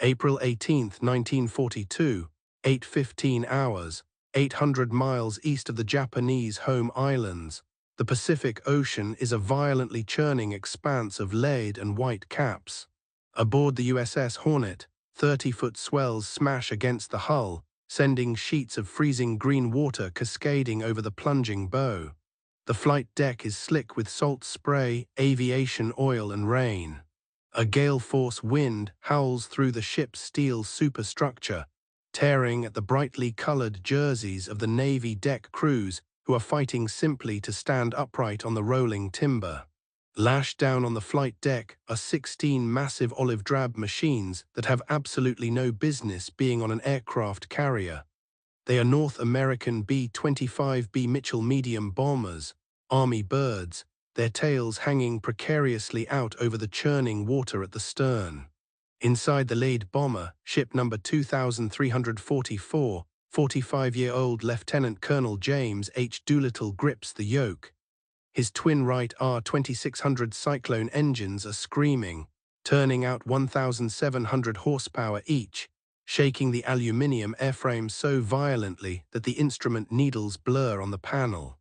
April 18, 1942, 8:15 hours, 800 miles east of the Japanese home islands. The Pacific Ocean is a violently churning expanse of lead and white caps. Aboard the USS Hornet, 30-foot swells smash against the hull, sending sheets of freezing green water cascading over the plunging bow. The flight deck is slick with salt spray, aviation oil, and rain. A gale-force wind howls through the ship's steel superstructure, tearing at the brightly colored jerseys of the Navy deck crews who are fighting simply to stand upright on the rolling timber. Lashed down on the flight deck are 16 massive olive-drab machines that have absolutely no business being on an aircraft carrier. They are North American B-25B Mitchell medium bombers, Army birds, their tails hanging precariously out over the churning water at the stern. Inside the lead bomber, ship number 2344, 45-year-old Lieutenant Colonel James H. Doolittle grips the yoke. His twin Wright R-2600 Cyclone engines are screaming, turning out 1,700 horsepower each, shaking the aluminium airframe so violently that the instrument needles blur on the panel.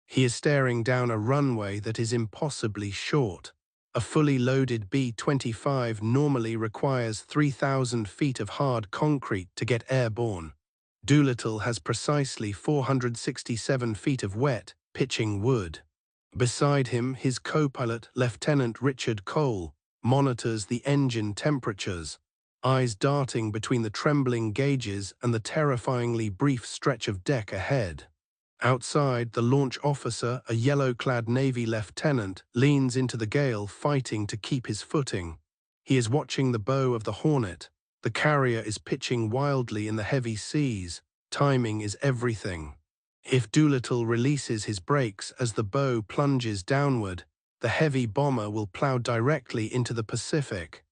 He is staring down a runway that is impossibly short. A fully loaded B-25 normally requires 3,000 feet of hard concrete to get airborne. Doolittle has precisely 467 feet of wet, pitching wood. Beside him, his co-pilot, Lieutenant Richard Cole, monitors the engine temperatures, eyes darting between the trembling gauges and the terrifyingly brief stretch of deck ahead. Outside, the launch officer, a yellow-clad Navy lieutenant, leans into the gale fighting to keep his footing. He is watching the bow of the Hornet. The carrier is pitching wildly in the heavy seas. Timing is everything. If Doolittle releases his brakes as the bow plunges downward, the heavy bomber will plow directly into the Pacific.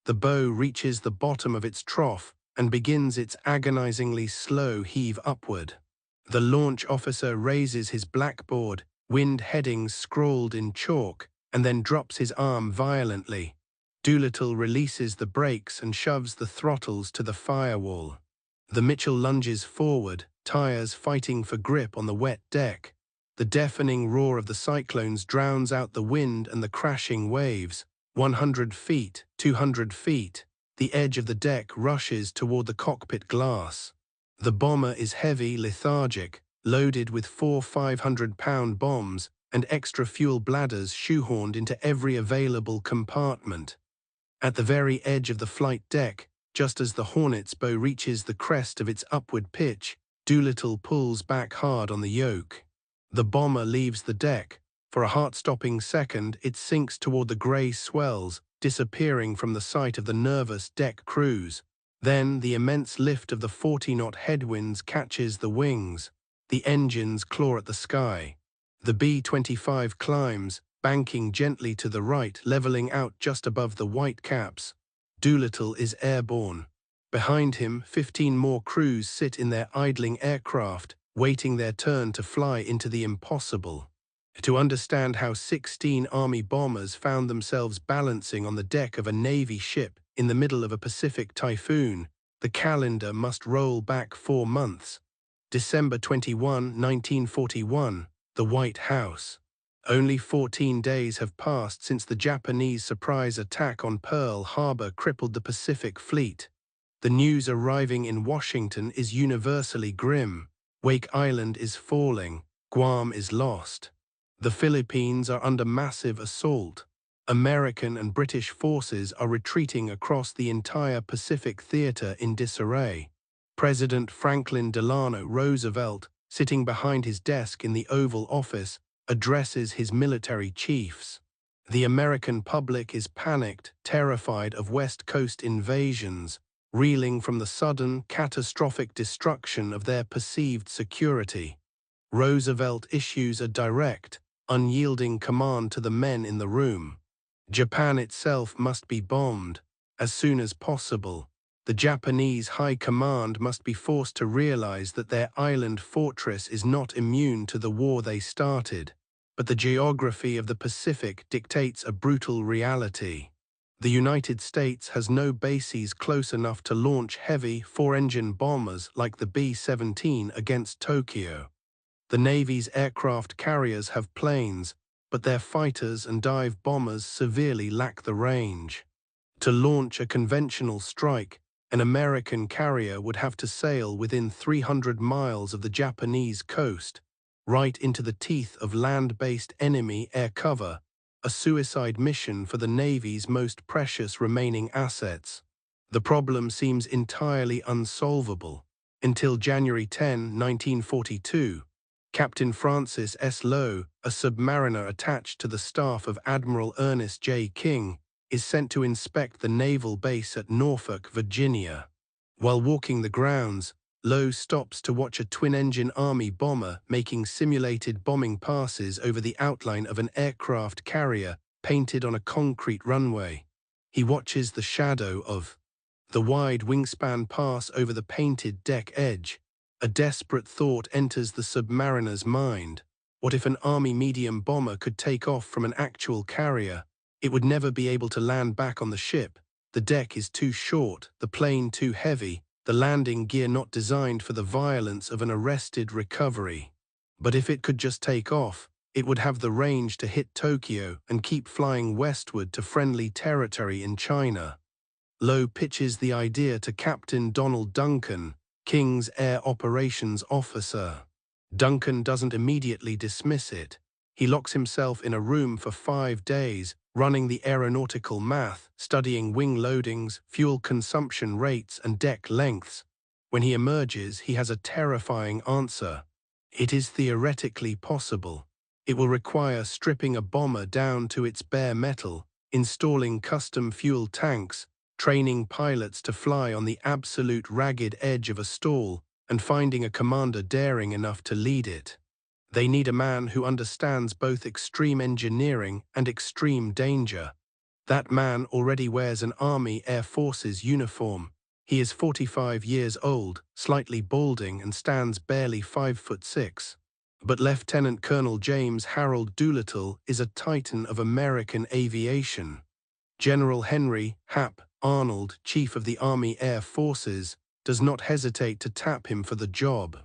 The bow reaches the bottom of its trough and begins its agonizingly slow heave upward. The launch officer raises his blackboard, wind headings scrawled in chalk, and then drops his arm violently. Doolittle releases the brakes and shoves the throttles to the firewall. The Mitchell lunges forward, tires fighting for grip on the wet deck. The deafening roar of the cyclones drowns out the wind and the crashing waves. 100 feet, 200 feet. The edge of the deck rushes toward the cockpit glass. The bomber is heavy, lethargic, loaded with 4 500-pound bombs and extra fuel bladders shoehorned into every available compartment. At the very edge of the flight deck, just as the Hornet's bow reaches the crest of its upward pitch, Doolittle pulls back hard on the yoke. The bomber leaves the deck. For a heart-stopping second, it sinks toward the gray swells, disappearing from the sight of the nervous deck crews. Then the immense lift of the 40-knot headwinds catches the wings. The engines claw at the sky. The B-25 climbs, banking gently to the right, leveling out just above the white caps. Doolittle is airborne. Behind him, 15 more crews sit in their idling aircraft, waiting their turn to fly into the impossible. To understand how 16 Army bombers found themselves balancing on the deck of a Navy ship in the middle of a Pacific typhoon, the calendar must roll back 4 months. December 21, 1941, the White House. Only 14 days have passed since the Japanese surprise attack on Pearl Harbor crippled the Pacific Fleet. The news arriving in Washington is universally grim. Wake Island is falling. Guam is lost. The Philippines are under massive assault. American and British forces are retreating across the entire Pacific theater in disarray. President Franklin Delano Roosevelt, sitting behind his desk in the Oval Office, addresses his military chiefs. The American public is panicked, terrified of West Coast invasions, reeling from the sudden, catastrophic destruction of their perceived security. Roosevelt issues a direct, unyielding command to the men in the room. Japan itself must be bombed as soon as possible. The Japanese High Command must be forced to realize that their island fortress is not immune to the war they started, but the geography of the Pacific dictates a brutal reality. The United States has no bases close enough to launch heavy four-engine bombers like the B-17 against Tokyo. The Navy's aircraft carriers have planes, but their fighters and dive bombers severely lack the range. To launch a conventional strike, an American carrier would have to sail within 300 miles of the Japanese coast, right into the teeth of land-based enemy air cover, a suicide mission for the Navy's most precious remaining assets. The problem seems entirely unsolvable, until January 10, 1942, Captain Francis S. Lowe, a submariner attached to the staff of Admiral Ernest J. King, is sent to inspect the naval base at Norfolk, Virginia. While walking the grounds, Lowe stops to watch a twin-engine Army bomber making simulated bombing passes over the outline of an aircraft carrier painted on a concrete runway. He watches the shadow of the wide wingspan pass over the painted deck edge. A desperate thought enters the submariner's mind. What if an Army medium bomber could take off from an actual carrier? It would never be able to land back on the ship. The deck is too short, the plane too heavy, the landing gear not designed for the violence of an arrested recovery. But if it could just take off, it would have the range to hit Tokyo and keep flying westward to friendly territory in China. Lowe pitches the idea to Captain Donald Duncan, King's air operations officer. Duncan doesn't immediately dismiss it. He locks himself in a room for 5 days, running the aeronautical math, studying wing loadings, fuel consumption rates, and deck lengths. When he emerges, he has a terrifying answer. It is theoretically possible. It will require stripping a bomber down to its bare metal, installing custom fuel tanks, training pilots to fly on the absolute ragged edge of a stall, and finding a commander daring enough to lead it. They need a man who understands both extreme engineering and extreme danger. That man already wears an Army Air Forces uniform. He is 45 years old, slightly balding, and stands barely 5'6". But Lieutenant Colonel James Harold Doolittle is a titan of American aviation. General Henry Hap Arnold, Chief of the Army Air Forces, does not hesitate to tap him for the job.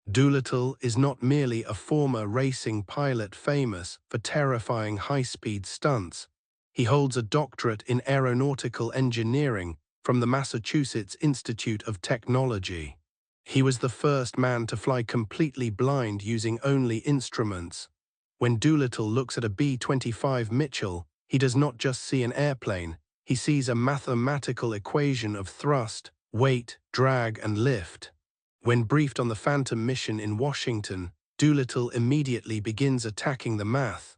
Doolittle is not merely a former racing pilot famous for terrifying high-speed stunts. He holds a doctorate in aeronautical engineering from the Massachusetts Institute of Technology. He was the first man to fly completely blind using only instruments. When Doolittle looks at a B-25 Mitchell, he does not just see an airplane. He sees a mathematical equation of thrust, weight, drag, and lift. When briefed on the Phantom mission in Washington, Doolittle immediately begins attacking the math.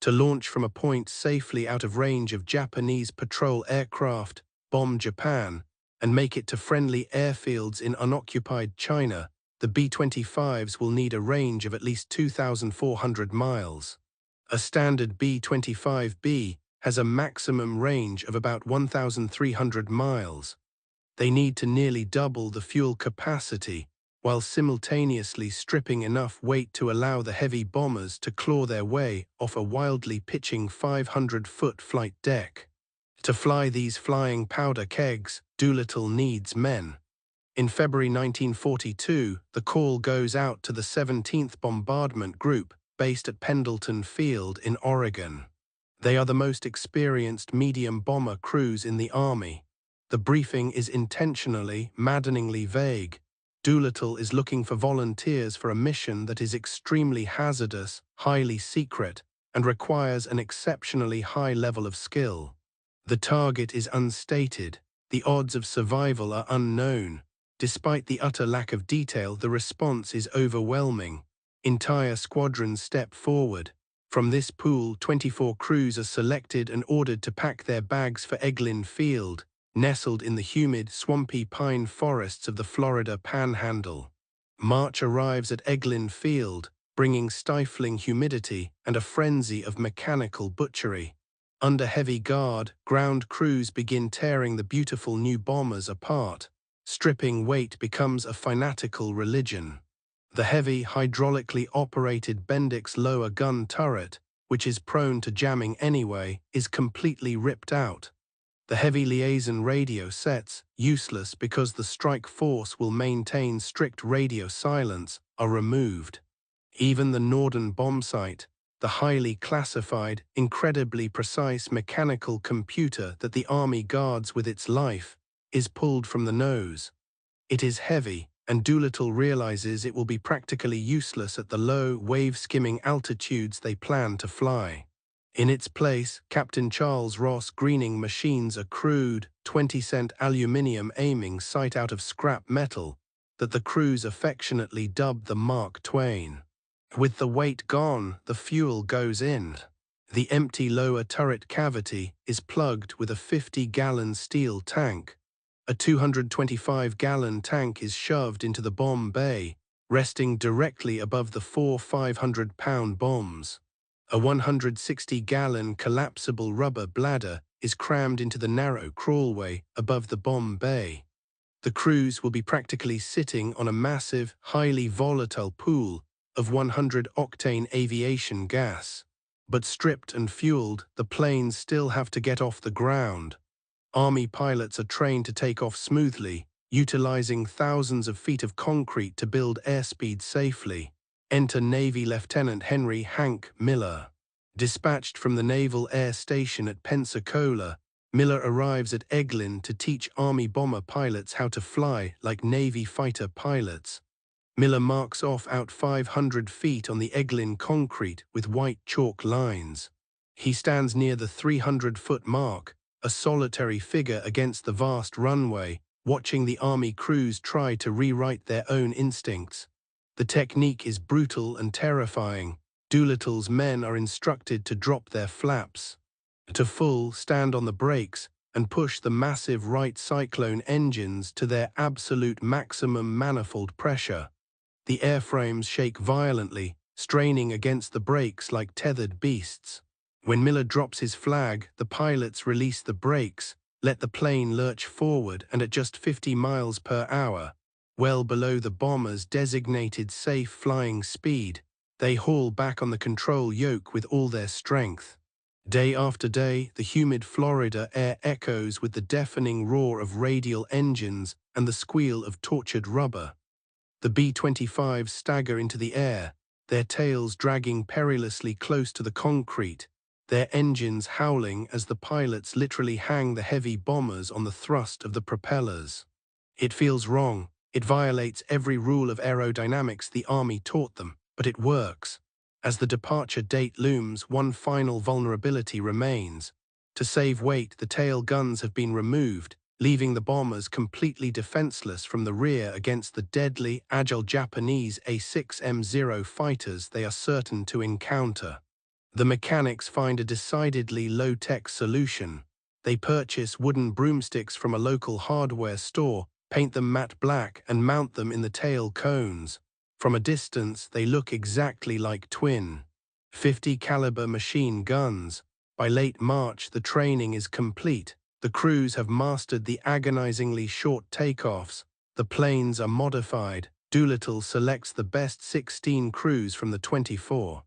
To launch from a point safely out of range of Japanese patrol aircraft, bomb Japan, and make it to friendly airfields in unoccupied China, the B-25s will need a range of at least 2,400 miles. A standard B-25B has a maximum range of about 1,300 miles. They need to nearly double the fuel capacity, while simultaneously stripping enough weight to allow the heavy bombers to claw their way off a wildly pitching 500-foot flight deck. To fly these flying powder kegs, Doolittle needs men. In February 1942, the call goes out to the 17th Bombardment Group, based at Pendleton Field in Oregon. They are the most experienced medium bomber crews in the Army. The briefing is intentionally, maddeningly vague. Doolittle is looking for volunteers for a mission that is extremely hazardous, highly secret, and requires an exceptionally high level of skill. The target is unstated. The odds of survival are unknown. Despite the utter lack of detail, the response is overwhelming. Entire squadrons step forward. From this pool, 24 crews are selected and ordered to pack their bags for Eglin Field, nestled in the humid, swampy pine forests of the Florida Panhandle. March arrives at Eglin Field, bringing stifling humidity and a frenzy of mechanical butchery. Under heavy guard, ground crews begin tearing the beautiful new bombers apart. Stripping weight becomes a fanatical religion. The heavy, hydraulically operated Bendix lower gun turret, which is prone to jamming anyway, is completely ripped out. The heavy liaison radio sets, useless because the strike force will maintain strict radio silence, are removed. Even the Norden bombsight, the highly classified, incredibly precise mechanical computer that the Army guards with its life, is pulled from the nose. It is heavy, and Doolittle realizes it will be practically useless at the low, wave-skimming altitudes they plan to fly. In its place, Captain Charles Ross Greening machines a crude, 20-cent aluminium aiming sight out of scrap metal that the crews affectionately dubbed the Mark Twain. With the weight gone, the fuel goes in. The empty lower turret cavity is plugged with a 50-gallon steel tank. A 225-gallon tank is shoved into the bomb bay, resting directly above the 4 500-pound bombs. A 160-gallon collapsible rubber bladder is crammed into the narrow crawlway above the bomb bay. The crews will be practically sitting on a massive, highly volatile pool of 100-octane aviation gas. But stripped and fueled, the planes still have to get off the ground. Army pilots are trained to take off smoothly, utilizing thousands of feet of concrete to build airspeed safely. Enter Navy Lieutenant Henry Hank Miller. Dispatched from the Naval Air Station at Pensacola, Miller arrives at Eglin to teach Army bomber pilots how to fly like Navy fighter pilots. Miller marks off out 500 feet on the Eglin concrete with white chalk lines. He stands near the 300-foot mark, a solitary figure against the vast runway, watching the Army crews try to rewrite their own instincts. The technique is brutal and terrifying. Doolittle's men are instructed to drop their flaps, to stand on the brakes, and push the massive Wright Cyclone engines to their absolute maximum manifold pressure. The airframes shake violently, straining against the brakes like tethered beasts. When Miller drops his flag, the pilots release the brakes, let the plane lurch forward, and at just 50 miles per hour, well below the bomber's designated safe flying speed, they haul back on the control yoke with all their strength. Day after day, the humid Florida air echoes with the deafening roar of radial engines and the squeal of tortured rubber. The B-25s stagger into the air, their tails dragging perilously close to the concrete, their engines howling as the pilots literally hang the heavy bombers on the thrust of the propellers. It feels wrong. It violates every rule of aerodynamics the Army taught them, but it works. As the departure date looms, one final vulnerability remains. To save weight, the tail guns have been removed, leaving the bombers completely defenseless from the rear against the deadly, agile Japanese A-6M0 fighters they are certain to encounter. The mechanics find a decidedly low-tech solution. They purchase wooden broomsticks from a local hardware store, paint them matte black, and mount them in the tail cones. From a distance, they look exactly like twin 50-caliber machine guns. By late March, the training is complete. The crews have mastered the agonizingly short takeoffs. The planes are modified. Doolittle selects the best 16 crews from the 24.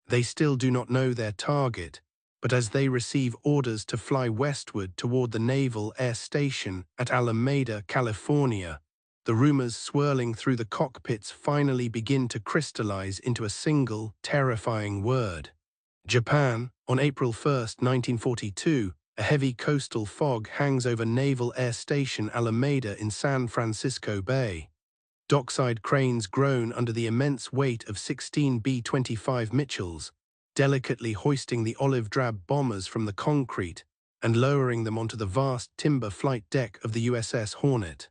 They still do not know their target, but as they receive orders to fly westward toward the Naval Air Station at Alameda, California, the rumors swirling through the cockpits finally begin to crystallize into a single, terrifying word. Japan. On April 1, 1942, a heavy coastal fog hangs over Naval Air Station Alameda in San Francisco Bay. Dockside cranes groan under the immense weight of 16 B-25 Mitchells, delicately hoisting the olive-drab bombers from the concrete and lowering them onto the vast timber flight deck of the USS Hornet.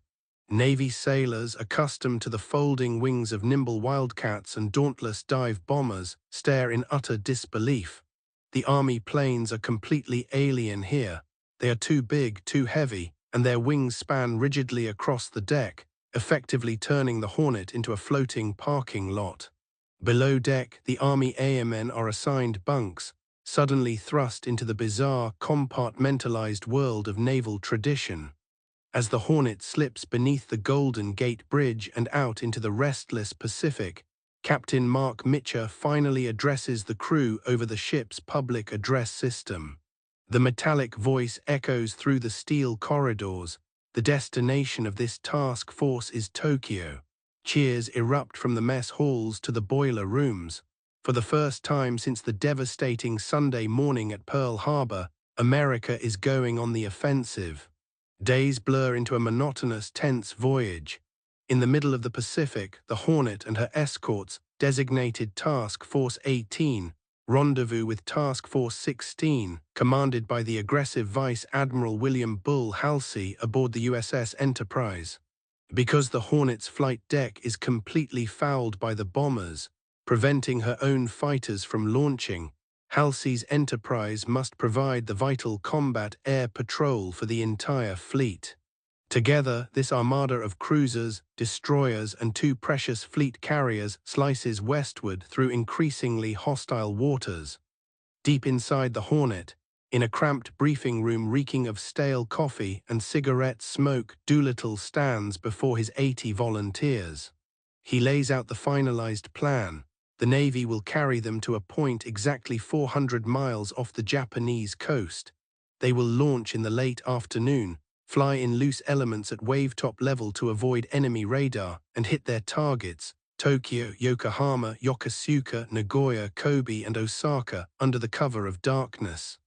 Navy sailors, accustomed to the folding wings of nimble Wildcats and dauntless dive bombers, stare in utter disbelief. The Army planes are completely alien here. They are too big, too heavy, and their wings span rigidly across the deck, effectively turning the Hornet into a floating parking lot. Below deck, the Army airmen are assigned bunks, suddenly thrust into the bizarre, compartmentalized world of naval tradition. As the Hornet slips beneath the Golden Gate Bridge and out into the restless Pacific, Captain Mark Mitcher finally addresses the crew over the ship's public address system. The metallic voice echoes through the steel corridors. The destination of this task force is Tokyo. Cheers erupt from the mess halls to the boiler rooms. For the first time since the devastating Sunday morning at Pearl Harbor, America is going on the offensive. Days blur into a monotonous, tense voyage. In the middle of the Pacific, the Hornet and her escorts, designated Task Force 18, rendezvous with Task Force 16, commanded by the aggressive Vice Admiral William Bull Halsey aboard the USS Enterprise. Because the Hornet's flight deck is completely fouled by the bombers, preventing her own fighters from launching, Halsey's Enterprise must provide the vital combat air patrol for the entire fleet. Together, this armada of cruisers, destroyers, and two precious fleet carriers slices westward through increasingly hostile waters. Deep inside the Hornet, in a cramped briefing room reeking of stale coffee and cigarette smoke, Doolittle stands before his 80 volunteers. He lays out the finalized plan. The Navy will carry them to a point exactly 400 miles off the Japanese coast. They will launch in the late afternoon, fly in loose elements at wave-top level to avoid enemy radar, and hit their targets, Tokyo, Yokohama, Yokosuka, Nagoya, Kobe, and Osaka, under the cover of darkness.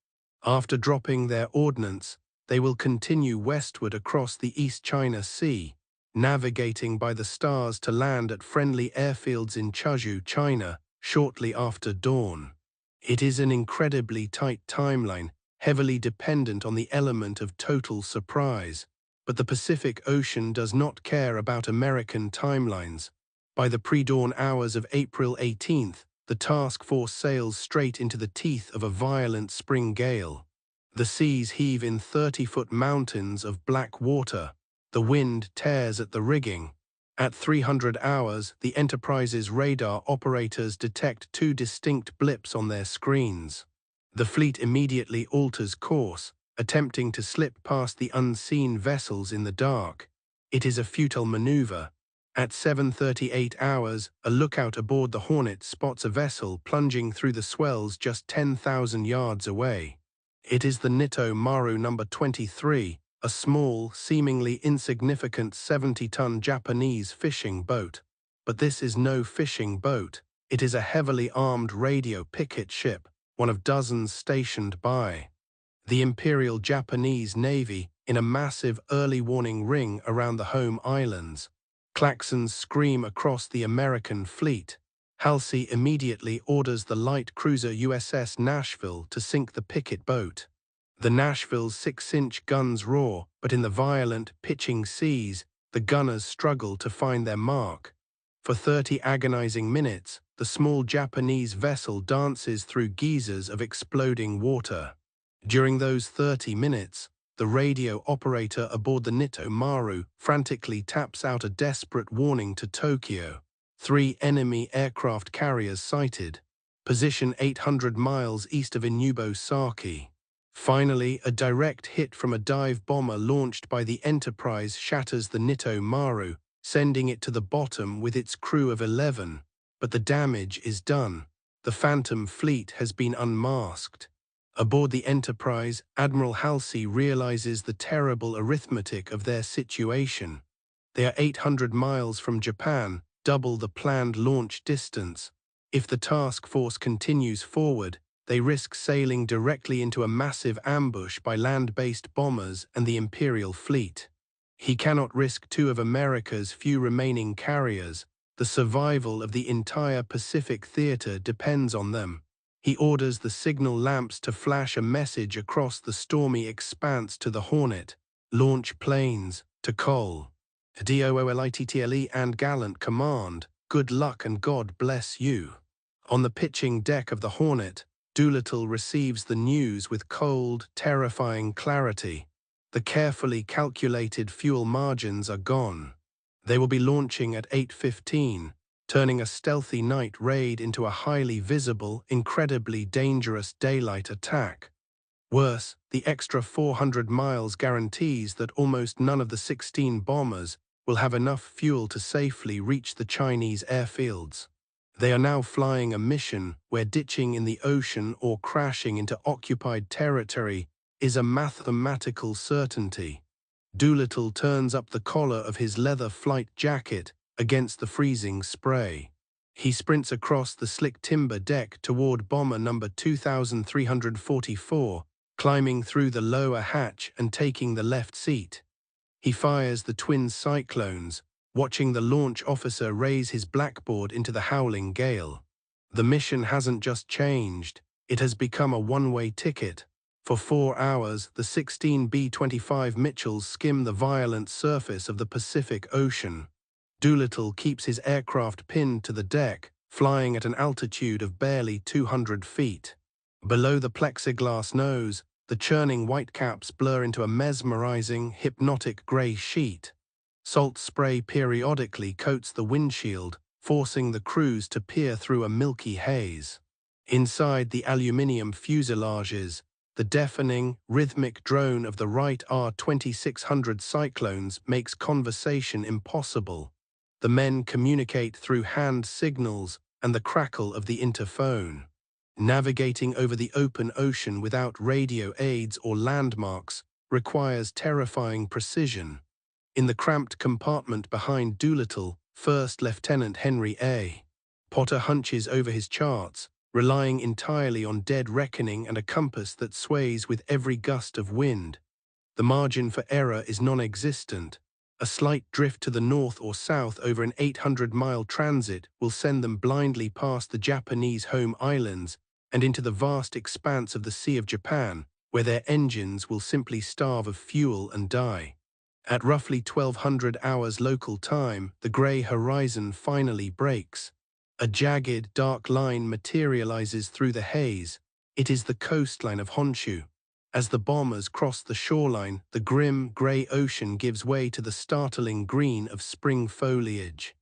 After dropping their ordnance, they will continue westward across the East China Sea, navigating by the stars to land at friendly airfields in Chuzhou, China, shortly after dawn. It is an incredibly tight timeline, heavily dependent on the element of total surprise. But the Pacific Ocean does not care about American timelines. By the pre-dawn hours of April 18th, the task force sails straight into the teeth of a violent spring gale. The seas heave in 30-foot mountains of black water. The wind tears at the rigging. At 300 hours, the Enterprise's radar operators detect two distinct blips on their screens. The fleet immediately alters course, attempting to slip past the unseen vessels in the dark. It is a futile maneuver. At 7:38 hours, a lookout aboard the Hornet spots a vessel plunging through the swells just 10,000 yards away. It is the Nitto Maru No. 23, a small, seemingly insignificant 70-ton Japanese fishing boat. But this is no fishing boat. It is a heavily armed radio picket ship, one of dozens stationed by the Imperial Japanese Navy in a massive early warning ring around the home islands. Klaxons scream across the American fleet. Halsey immediately orders the light cruiser USS Nashville to sink the picket boat. The Nashville's 6-inch guns roar, but in the violent, pitching seas, the gunners struggle to find their mark. For 30 agonizing minutes, the small Japanese vessel dances through geysers of exploding water. During those 30 minutes, the radio operator aboard the Nitto Maru frantically taps out a desperate warning to Tokyo. 3 enemy aircraft carriers sighted. Position 800 miles east of Inubosaki. Finally, a direct hit from a dive bomber launched by the Enterprise shatters the Nitto Maru, sending it to the bottom with its crew of 11. But the damage is done. The Phantom Fleet has been unmasked. Aboard the Enterprise, Admiral Halsey realizes the terrible arithmetic of their situation. They are 800 miles from Japan, double the planned launch distance. If the task force continues forward, they risk sailing directly into a massive ambush by land-based bombers and the Imperial fleet. He cannot risk 2 of America's few remaining carriers. The survival of the entire Pacific theater depends on them. He orders the signal lamps to flash a message across the stormy expanse to the Hornet. Launch planes, to Cole. DOOLITTLE and gallant command, good luck and God bless you. On the pitching deck of the Hornet, Doolittle receives the news with cold, terrifying clarity. The carefully calculated fuel margins are gone. They will be launching at 8:15, turning a stealthy night raid into a highly visible, incredibly dangerous daylight attack. Worse, the extra 400 miles guarantees that almost none of the 16 bombers will have enough fuel to safely reach the Chinese airfields. They are now flying a mission where ditching in the ocean or crashing into occupied territory is a mathematical certainty. Doolittle turns up the collar of his leather flight jacket against the freezing spray. He sprints across the slick timber deck toward bomber number 2344, climbing through the lower hatch and taking the left seat. He fires the twin cyclones, watching the launch officer raise his blackboard into the howling gale. The mission hasn't just changed, it has become a one-way ticket. For 4 hours, the 16 B-25 Mitchells skim the violent surface of the Pacific Ocean. Doolittle keeps his aircraft pinned to the deck, flying at an altitude of barely 200 feet. Below the plexiglass nose, the churning whitecaps blur into a mesmerizing, hypnotic gray sheet. Salt spray periodically coats the windshield, forcing the crews to peer through a milky haze. Inside the aluminium fuselages, the deafening, rhythmic drone of the Wright R-2600 Cyclones makes conversation impossible. The men communicate through hand signals and the crackle of the interphone. Navigating over the open ocean without radio aids or landmarks requires terrifying precision. In the cramped compartment behind Doolittle, First Lieutenant Henry A. Potter hunches over his charts, relying entirely on dead reckoning and a compass that sways with every gust of wind. The margin for error is non-existent. A slight drift to the north or south over an 800-mile transit will send them blindly past the Japanese home islands and into the vast expanse of the Sea of Japan, where their engines will simply starve of fuel and die. At roughly 1200 hours local time, the grey horizon finally breaks. A jagged, dark line materializes through the haze. It is the coastline of Honshu. As the bombers cross the shoreline, the grim, grey ocean gives way to the startling green of spring foliage.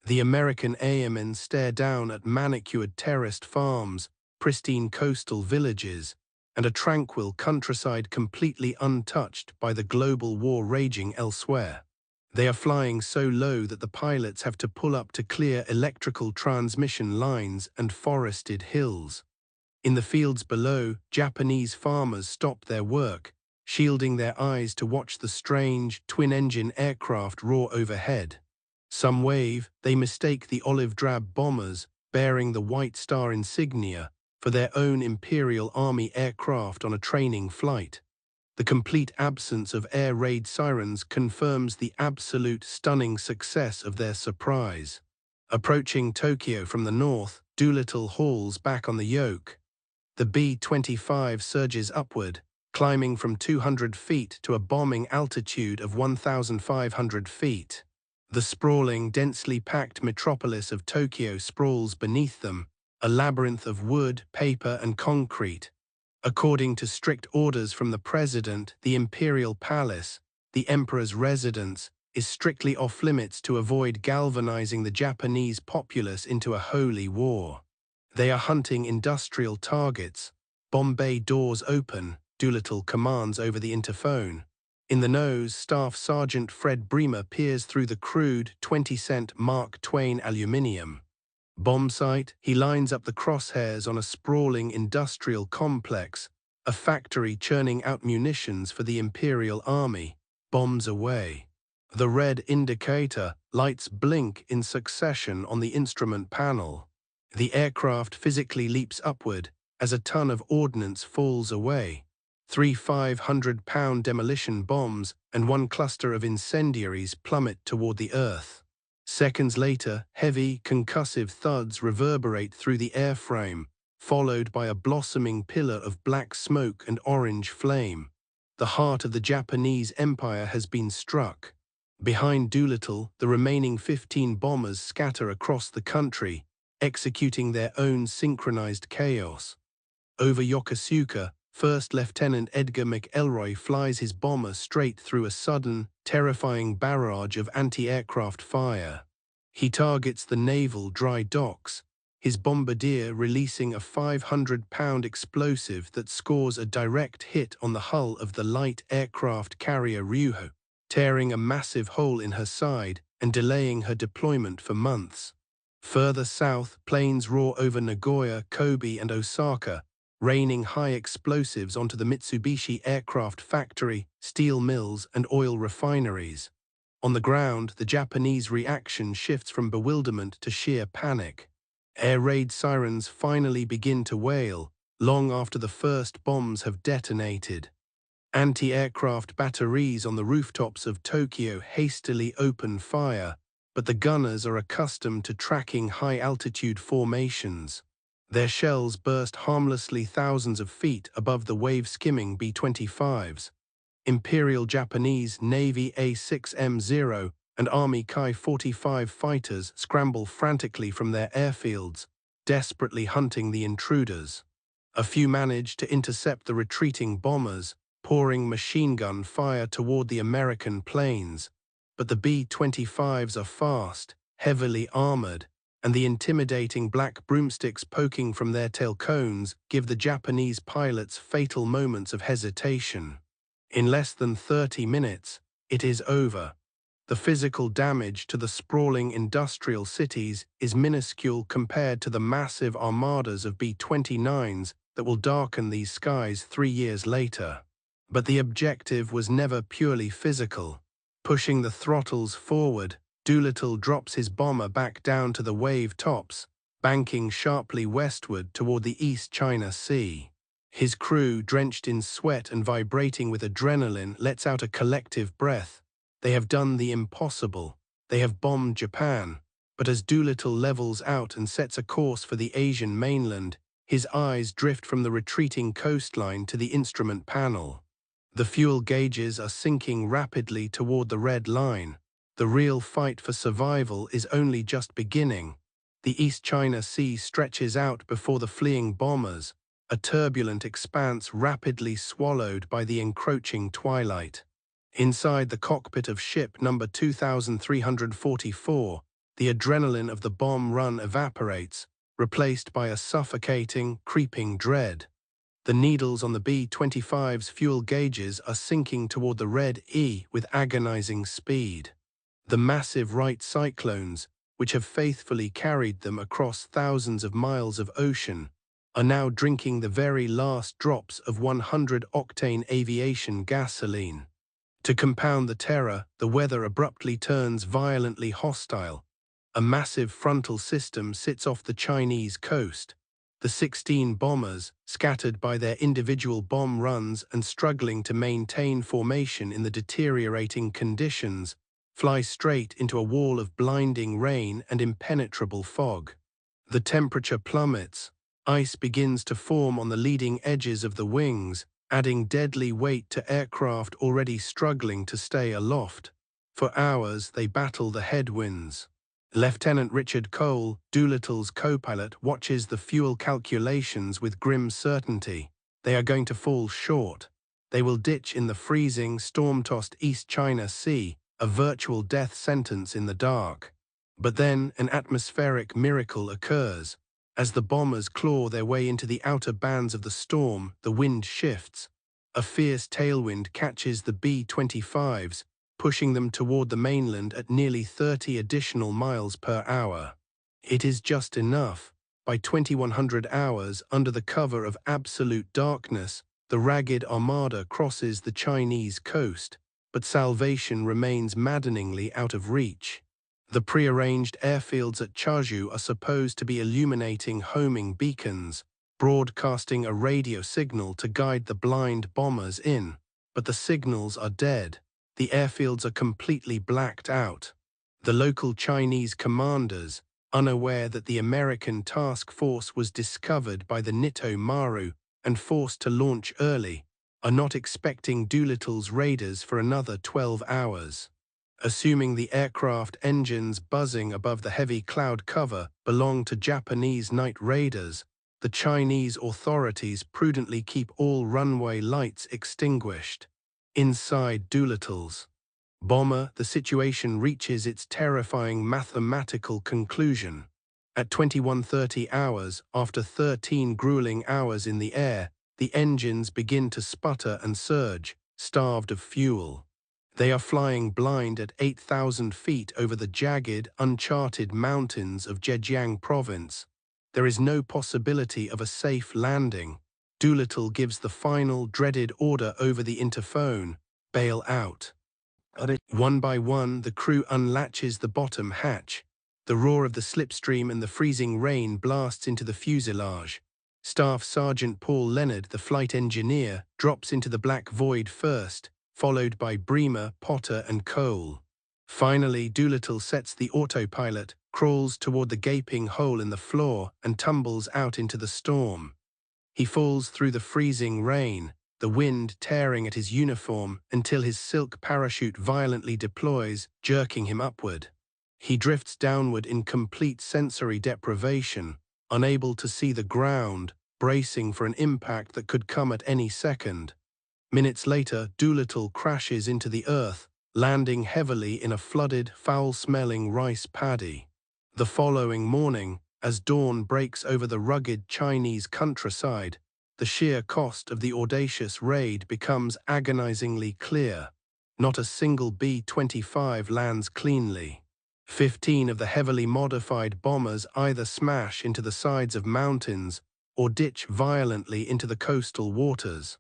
The American airmen stare down at manicured terraced farms, pristine coastal villages, and a tranquil countryside completely untouched by the global war raging elsewhere. They are flying so low that the pilots have to pull up to clear electrical transmission lines and forested hills. In the fields below, Japanese farmers stop their work, shielding their eyes to watch the strange, twin-engine aircraft roar overhead. Some wave, they mistake the olive-drab bombers, bearing the White Star insignia, for their own Imperial Army aircraft on a training flight. The complete absence of air raid sirens confirms the absolute stunning success of their surprise. Approaching Tokyo from the north, Doolittle hauls back on the yoke. The B-25 surges upward, climbing from 200 feet to a bombing altitude of 1,500 feet. The sprawling, densely packed metropolis of Tokyo sprawls beneath them, a labyrinth of wood, paper, and concrete. According to strict orders from the President, the Imperial Palace, the Emperor's residence, is strictly off-limits to avoid galvanizing the Japanese populace into a holy war. They are hunting industrial targets. Bomb bay doors open, Doolittle commands over the interphone. In the nose, Staff Sergeant Fred Bremer peers through the crude 20-cent Mark Twain aluminium. Bomb sight, he lines up the crosshairs on a sprawling industrial complex, a factory churning out munitions for the Imperial Army. Bombs away. The red indicator lights blink in succession on the instrument panel. The aircraft physically leaps upward as a ton of ordnance falls away. 3 500-pound demolition bombs and 1 cluster of incendiaries plummet toward the earth. Seconds later, heavy, concussive thuds reverberate through the airframe, followed by a blossoming pillar of black smoke and orange flame. The heart of the Japanese Empire has been struck. Behind Doolittle, the remaining 15 bombers scatter across the country, executing their own synchronized chaos. Over Yokosuka, First Lieutenant Edgar McElroy flies his bomber straight through a sudden, terrifying barrage of anti-aircraft fire. He targets the naval dry docks, his bombardier releasing a 500-pound explosive that scores a direct hit on the hull of the light aircraft carrier Ryuho, tearing a massive hole in her side and delaying her deployment for months. Further south, planes roar over Nagoya, Kobe, and Osaka, raining high explosives onto the Mitsubishi aircraft factory, steel mills, and oil refineries. On the ground, the Japanese reaction shifts from bewilderment to sheer panic. Air raid sirens finally begin to wail, long after the first bombs have detonated. Anti-aircraft batteries on the rooftops of Tokyo hastily open fire, but the gunners are accustomed to tracking high-altitude formations. Their shells burst harmlessly thousands of feet above the wave-skimming B-25s. Imperial Japanese Navy A-6M0 and Army Ki-45 fighters scramble frantically from their airfields, desperately hunting the intruders. A few manage to intercept the retreating bombers, pouring machine gun fire toward the American planes. But the B-25s are fast, heavily armored, and the intimidating black broomsticks poking from their tail cones give the Japanese pilots fatal moments of hesitation. In less than 30 minutes, it is over. The physical damage to the sprawling industrial cities is minuscule compared to the massive armadas of B-29s that will darken these skies 3 years later. But the objective was never purely physical. Pushing the throttles forward, Doolittle drops his bomber back down to the wave tops, banking sharply westward toward the East China Sea. His crew, drenched in sweat and vibrating with adrenaline, lets out a collective breath. They have done the impossible. They have bombed Japan. But as Doolittle levels out and sets a course for the Asian mainland, his eyes drift from the retreating coastline to the instrument panel. The fuel gauges are sinking rapidly toward the red line. The real fight for survival is only just beginning. The East China Sea stretches out before the fleeing bombers, a turbulent expanse rapidly swallowed by the encroaching twilight. Inside the cockpit of ship number 2344, the adrenaline of the bomb run evaporates, replaced by a suffocating, creeping dread. The needles on the B-25's fuel gauges are sinking toward the red E with agonizing speed. The massive Wright cyclones, which have faithfully carried them across thousands of miles of ocean, are now drinking the very last drops of 100-octane aviation gasoline. To compound the terror, the weather abruptly turns violently hostile. A massive frontal system sits off the Chinese coast. The 16 bombers, scattered by their individual bomb runs and struggling to maintain formation in the deteriorating conditions, fly straight into a wall of blinding rain and impenetrable fog. The temperature plummets. Ice begins to form on the leading edges of the wings, adding deadly weight to aircraft already struggling to stay aloft. For hours, they battle the headwinds. Lieutenant Richard Cole, Doolittle's co-pilot, watches the fuel calculations with grim certainty. They are going to fall short. They will ditch in the freezing, storm-tossed East China Sea, a virtual death sentence in the dark. But then an atmospheric miracle occurs. As the bombers claw their way into the outer bands of the storm, the wind shifts. A fierce tailwind catches the B-25s, pushing them toward the mainland at nearly 30 additional miles per hour. It is just enough. By 2100 hours, under the cover of absolute darkness, the ragged armada crosses the Chinese coast, but salvation remains maddeningly out of reach. The prearranged airfields at Chaju are supposed to be illuminating homing beacons, broadcasting a radio signal to guide the blind bombers in. But the signals are dead. The airfields are completely blacked out. The local Chinese commanders, unaware that the American task force was discovered by the Nitto Maru and forced to launch early, are not expecting Doolittle's raiders for another 12 hours. Assuming the aircraft engines buzzing above the heavy cloud cover belong to Japanese night raiders, the Chinese authorities prudently keep all runway lights extinguished. Inside Doolittle's bomber, the situation reaches its terrifying mathematical conclusion. At 21:30 hours, after 13 grueling hours in the air, the engines begin to sputter and surge, starved of fuel. They are flying blind at 8,000 feet over the jagged, uncharted mountains of Zhejiang province. There is no possibility of a safe landing. Doolittle gives the final, dreaded order over the interphone: bail out. One by one, the crew unlatches the bottom hatch. The roar of the slipstream and the freezing rain blasts into the fuselage. Staff Sergeant Paul Leonard, the flight engineer, drops into the black void first, followed by Bremer, Potter, and Cole. Finally, Doolittle sets the autopilot, crawls toward the gaping hole in the floor, and tumbles out into the storm. He falls through the freezing rain, the wind tearing at his uniform until his silk parachute violently deploys, jerking him upward. He drifts downward in complete sensory deprivation, unable to see the ground, bracing for an impact that could come at any second. Minutes later, Doolittle crashes into the earth, landing heavily in a flooded, foul-smelling rice paddy. The following morning, as dawn breaks over the rugged Chinese countryside, the sheer cost of the audacious raid becomes agonizingly clear. Not a single B-25 lands cleanly. 15 of the heavily modified bombers either smash into the sides of mountains or ditch violently into the coastal waters.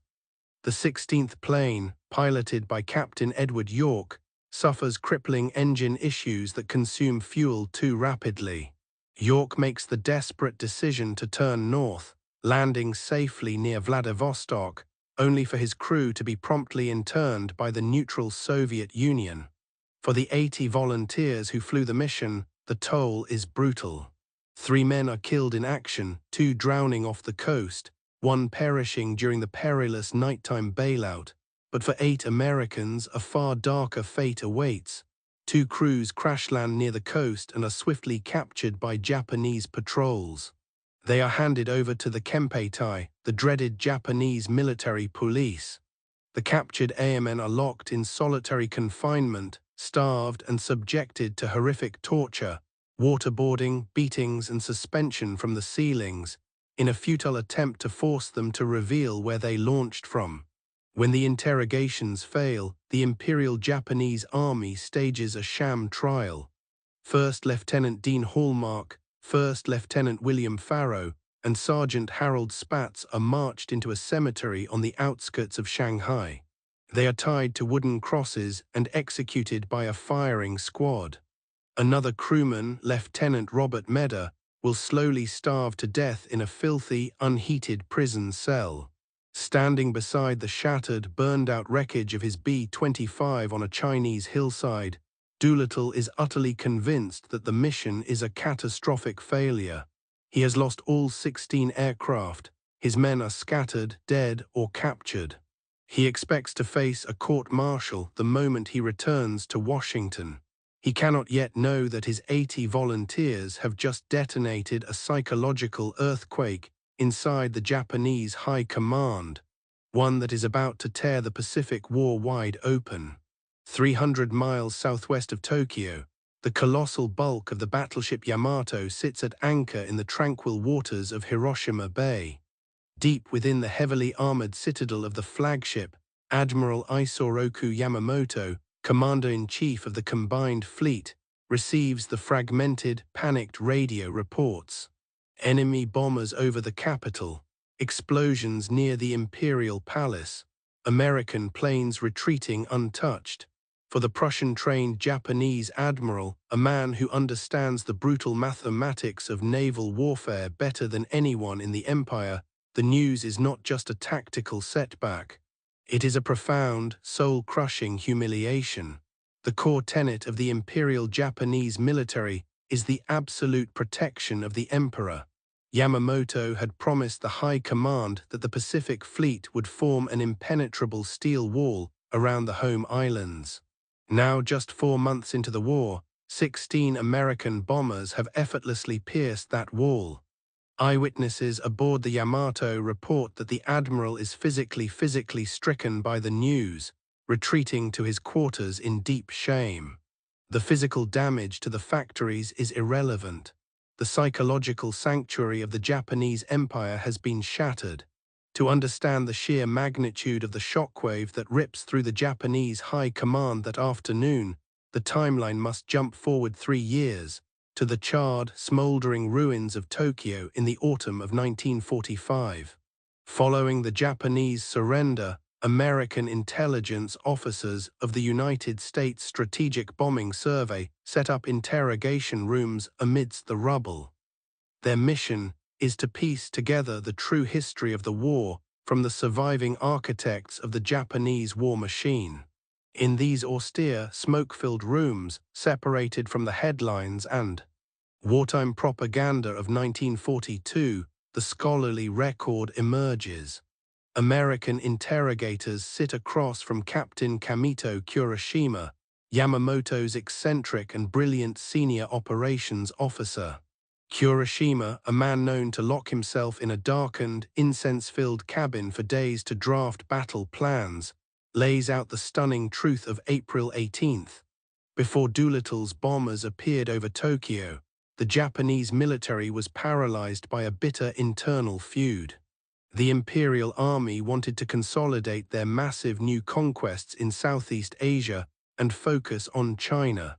The 16th plane, piloted by Captain Edward York, suffers crippling engine issues that consume fuel too rapidly. York makes the desperate decision to turn north, landing safely near Vladivostok, only for his crew to be promptly interned by the neutral Soviet Union. For the 80 volunteers who flew the mission, the toll is brutal. 3 men are killed in action, 2 drowning off the coast, 1 perishing during the perilous nighttime bailout. But for 8 Americans, a far darker fate awaits. 2 crews crash land near the coast and are swiftly captured by Japanese patrols. They are handed over to the Kempeitai, the dreaded Japanese military police. The captured airmen are locked in solitary confinement, starved and subjected to horrific torture, waterboarding, beatings and suspension from the ceilings, in a futile attempt to force them to reveal where they launched from. When the interrogations fail, the Imperial Japanese Army stages a sham trial. First Lieutenant Dean Hallmark, First Lieutenant William Farrow, and Sergeant Harold Spatz are marched into a cemetery on the outskirts of Shanghai. They are tied to wooden crosses and executed by a firing squad. Another crewman, Lieutenant Robert Medder, will slowly starve to death in a filthy, unheated prison cell. Standing beside the shattered, burned-out wreckage of his B-25 on a Chinese hillside, Doolittle is utterly convinced that the mission is a catastrophic failure. He has lost all 16 aircraft. His men are scattered, dead, or captured. He expects to face a court-martial the moment he returns to Washington. He cannot yet know that his 80 volunteers have just detonated a psychological earthquake inside the Japanese High Command, one that is about to tear the Pacific War wide open. 300 miles southwest of Tokyo, the colossal bulk of the battleship Yamato sits at anchor in the tranquil waters of Hiroshima Bay. Deep within the heavily armored citadel of the flagship, Admiral Isoroku Yamamoto, Commander-in-Chief of the Combined Fleet, receives the fragmented, panicked radio reports. Enemy bombers over the capital, explosions near the Imperial Palace, American planes retreating untouched. For the Prussian-trained Japanese admiral, a man who understands the brutal mathematics of naval warfare better than anyone in the empire, the news is not just a tactical setback. It is a profound, soul-crushing humiliation. The core tenet of the Imperial Japanese military is the absolute protection of the emperor. Yamamoto had promised the High Command that the Pacific Fleet would form an impenetrable steel wall around the home islands. Now, just 4 months into the war, 16 American bombers have effortlessly pierced that wall. Eyewitnesses aboard the Yamato report that the admiral is physically stricken by the news, retreating to his quarters in deep shame. The physical damage to the factories is irrelevant. The psychological sanctuary of the Japanese Empire has been shattered. To understand the sheer magnitude of the shockwave that rips through the Japanese High Command that afternoon, the timeline must jump forward 3 years, to the charred, smoldering ruins of Tokyo in the autumn of 1945. Following the Japanese surrender, American intelligence officers of the United States Strategic Bombing Survey set up interrogation rooms amidst the rubble. Their mission is to piece together the true history of the war from the surviving architects of the Japanese war machine. In these austere, smoke-filled rooms, separated from the headlines and wartime propaganda of 1942, the scholarly record emerges. American interrogators sit across from Captain Kamito Kurashima, Yamamoto's eccentric and brilliant senior operations officer. Kurashima, a man known to lock himself in a darkened, incense-filled cabin for days to draft battle plans, lays out the stunning truth of April 18th. Before Doolittle's bombers appeared over Tokyo, the Japanese military was paralyzed by a bitter internal feud. The Imperial Army wanted to consolidate their massive new conquests in Southeast Asia and focus on China.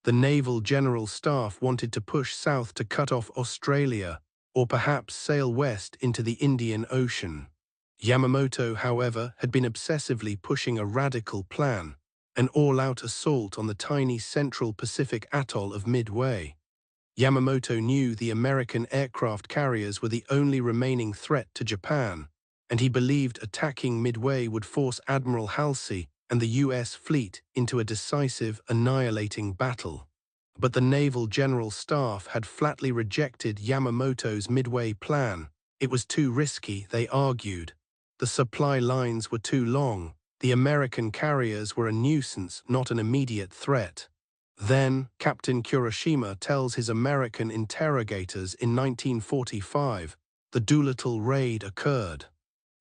The Naval General Staff wanted to push south to cut off Australia, or perhaps sail west into the Indian Ocean. Yamamoto, however, had been obsessively pushing a radical plan, an all-out assault on the tiny Central Pacific atoll of Midway. Yamamoto knew the American aircraft carriers were the only remaining threat to Japan, and he believed attacking Midway would force Admiral Halsey and the U.S. fleet into a decisive, annihilating battle. But the Naval General Staff had flatly rejected Yamamoto's Midway plan. It was too risky, they argued. The supply lines were too long. The American carriers were a nuisance, not an immediate threat. Then, Captain Kurashima tells his American interrogators in 1945, the Doolittle Raid occurred.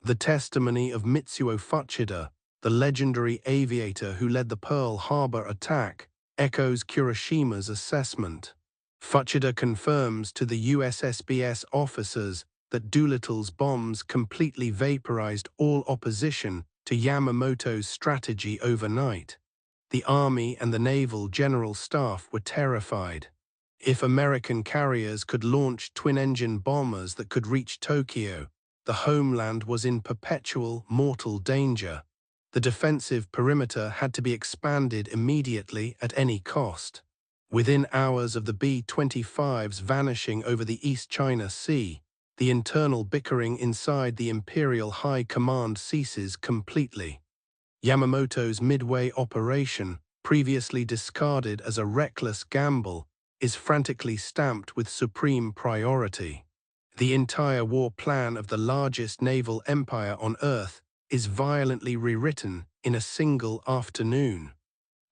The testimony of Mitsuo Fuchida, the legendary aviator who led the Pearl Harbor attack, echoes Kurashima's assessment. Fuchida confirms to the USSBS officers that Doolittle's bombs completely vaporized all opposition to Yamamoto's strategy overnight. The Army and the Naval General Staff were terrified. If American carriers could launch twin-engine bombers that could reach Tokyo, the homeland was in perpetual, mortal danger. The defensive perimeter had to be expanded immediately at any cost. Within hours of the B-25s vanishing over the East China Sea, the internal bickering inside the Imperial High Command ceases completely. Yamamoto's Midway operation, previously discarded as a reckless gamble, is frantically stamped with supreme priority. The entire war plan of the largest naval empire on Earth is violently rewritten in a single afternoon.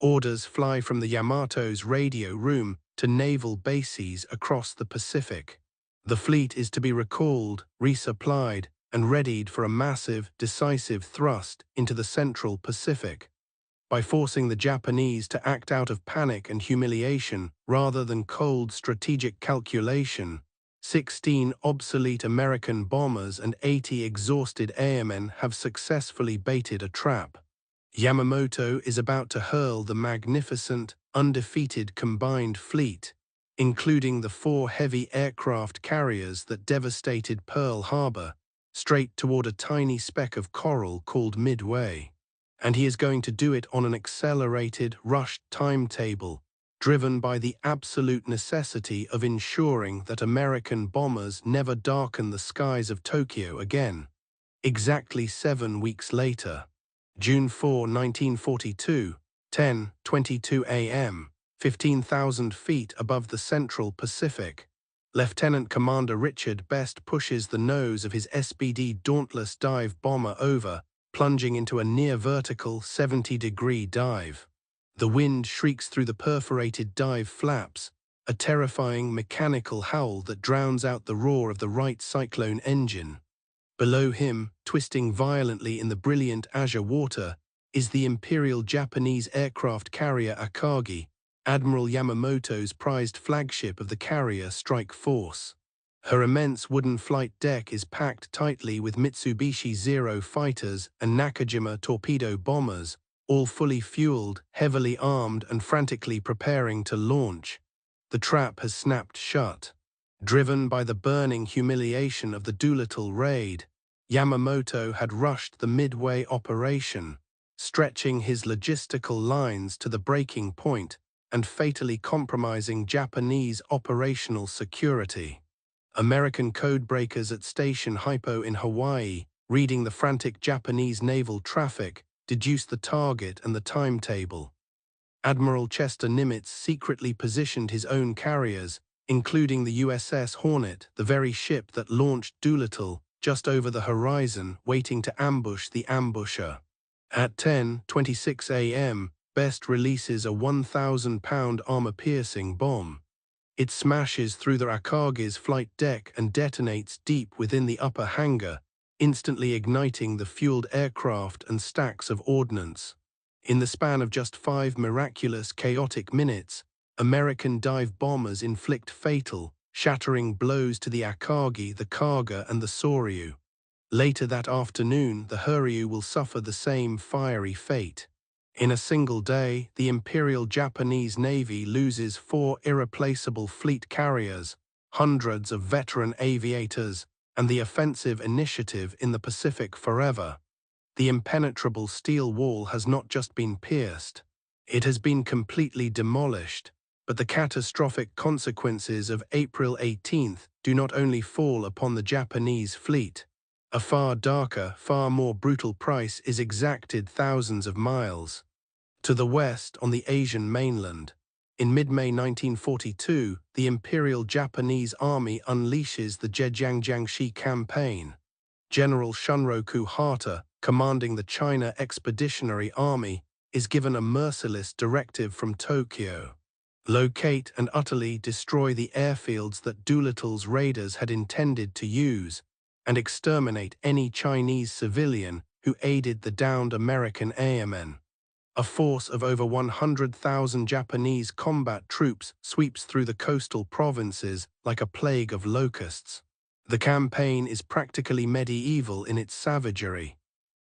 Orders fly from the Yamato's radio room to naval bases across the Pacific. The fleet is to be recalled, resupplied, and readied for a massive, decisive thrust into the Central Pacific. By forcing the Japanese to act out of panic and humiliation rather than cold strategic calculation, 16 obsolete American bombers and 80 exhausted airmen have successfully baited a trap. Yamamoto is about to hurl the magnificent, undefeated combined fleet, including the 4 heavy aircraft carriers that devastated Pearl Harbor, straight toward a tiny speck of coral called Midway. And he is going to do it on an accelerated, rushed timetable, driven by the absolute necessity of ensuring that American bombers never darken the skies of Tokyo again. Exactly 7 weeks later, June 4, 1942, 10:22 a.m., 15,000 feet above the Central Pacific, Lieutenant Commander Richard Best pushes the nose of his SBD Dauntless dive bomber over, plunging into a near-vertical 70-degree dive. The wind shrieks through the perforated dive flaps, a terrifying mechanical howl that drowns out the roar of the Wright Cyclone engine. Below him, twisting violently in the brilliant azure water, is the Imperial Japanese aircraft carrier Akagi, Admiral Yamamoto's prized flagship of the carrier strike force. Her immense wooden flight deck is packed tightly with Mitsubishi Zero fighters and Nakajima torpedo bombers, all fully fueled, heavily armed, and frantically preparing to launch. The trap has snapped shut. Driven by the burning humiliation of the Doolittle Raid, Yamamoto had rushed the Midway operation, stretching his logistical lines to the breaking point and fatally compromising Japanese operational security. American codebreakers at Station Hypo in Hawaii, reading the frantic Japanese naval traffic, deduced the target and the timetable. Admiral Chester Nimitz secretly positioned his own carriers, including the USS Hornet, the very ship that launched Doolittle, just over the horizon, waiting to ambush the ambusher. At 10:26 a.m., Best releases a 1,000-pound armor-piercing bomb. It smashes through the Akagi's flight deck and detonates deep within the upper hangar, instantly igniting the fueled aircraft and stacks of ordnance. In the span of just 5 miraculous, chaotic minutes, American dive bombers inflict fatal, shattering blows to the Akagi, the Kaga, and the Soryu. Later that afternoon, the Hurryu will suffer the same fiery fate. In a single day, the Imperial Japanese Navy loses 4 irreplaceable fleet carriers, hundreds of veteran aviators, and the offensive initiative in the Pacific forever. The impenetrable steel wall has not just been pierced, it has been completely demolished. But the catastrophic consequences of April 18th do not only fall upon the Japanese fleet. A far darker, far more brutal price is exacted thousands of miles to the west on the Asian mainland. In mid-May 1942, the Imperial Japanese Army unleashes the Zhejiang-Jiangxi campaign. General Shunroku Hata, commanding the China Expeditionary Army, is given a merciless directive from Tokyo. Locate and utterly destroy the airfields that Doolittle's raiders had intended to use, and exterminate any Chinese civilian who aided the downed American airmen. A force of over 100,000 Japanese combat troops sweeps through the coastal provinces like a plague of locusts. The campaign is practically medieval in its savagery.